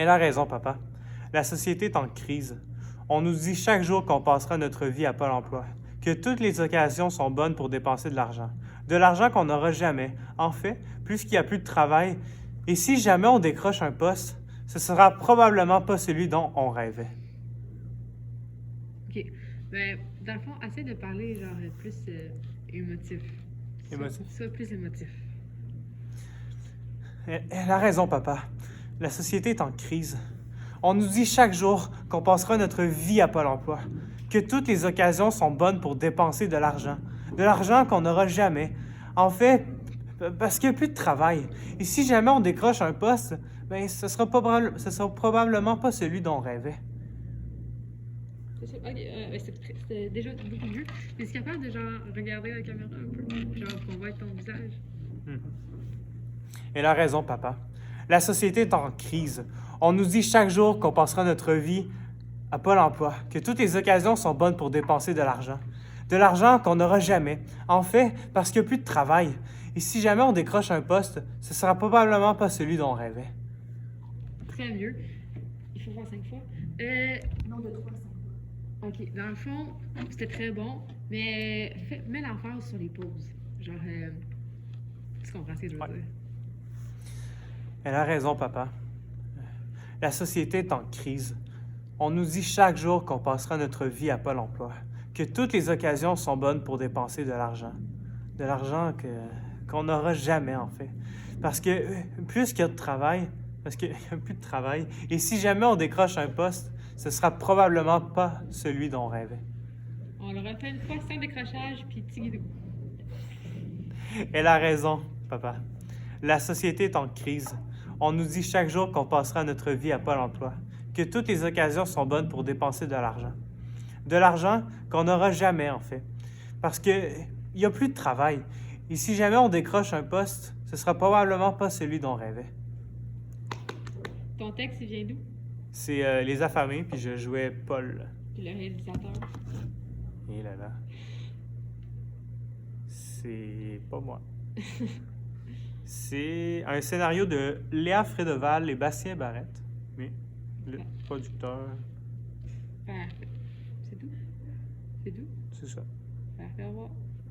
Elle a raison, papa. La société est en crise. On nous dit chaque jour qu'on passera notre vie à Pôle emploi, que toutes les occasions sont bonnes pour dépenser de l'argent. De l'argent qu'on n'aura jamais. En fait, puisqu'il n'y a plus de travail, et si jamais on décroche un poste, ce sera probablement pas celui dont on rêvait. OK. Ben, dans le fond, essaie de parler genre plus émotif. Émotif? Sois plus émotif. Elle a raison, papa. La société est en crise. On nous dit chaque jour qu'on passera notre vie à Pôle emploi, que toutes les occasions sont bonnes pour dépenser de l'argent qu'on n'aura jamais. En fait, parce qu'il n'y a plus de travail. Et si jamais on décroche un poste, ben, ce sera probablement pas celui dont on rêvait. Ok, c'est déjà beaucoup mieux. Mais es-tu capable de genre regarder la caméra un peu? Genre qu'on voit ton visage? Elle a raison, papa. La société est en crise. On nous dit chaque jour qu'on passera notre vie à Pôle emploi, que toutes les occasions sont bonnes pour dépenser de l'argent. De l'argent qu'on n'aura jamais. En fait, parce qu'il n'y a plus de travail. Et si jamais on décroche un poste, ce sera probablement pas celui dont on rêvait. Très mieux. Il faut voir 5 fois. Non, de 3 à 5 fois. Ok, dans le fond, c'était très bon, mais mets l'emphase sur les pauses. Genre, tu comprends ce que je veux dire? Elle a raison, papa. La société est en crise. On nous dit chaque jour qu'on passera notre vie à Pôle emploi, que toutes les occasions sont bonnes pour dépenser de l'argent. De l'argent qu'on n'aura jamais, en fait. Parce que plus qu'il y a de travail, parce qu'il n'y a plus de travail, et si jamais on décroche un poste, ce sera probablement pas celui dont on rêvait. On le refait une fois sans décrochage, puis petit guidou. Elle a raison, papa. La société est en crise. On nous dit chaque jour qu'on passera notre vie à Pôle emploi, que toutes les occasions sont bonnes pour dépenser de l'argent. De l'argent qu'on n'aura jamais, en fait. Parce qu'il n'y a plus de travail. Et si jamais on décroche un poste, ce sera probablement pas celui dont on rêvait. Ton texte, il vient d'où? C'est Les Affamés, puis je jouais Paul. Puis le réalisateur. Et là là. C'est pas moi. C'est un scénario de Léa Frédeval et Bastien Barrette. Mais le producteur, Parfait. C'est tout? C'est tout? c'est ça. Parfait, au revoir.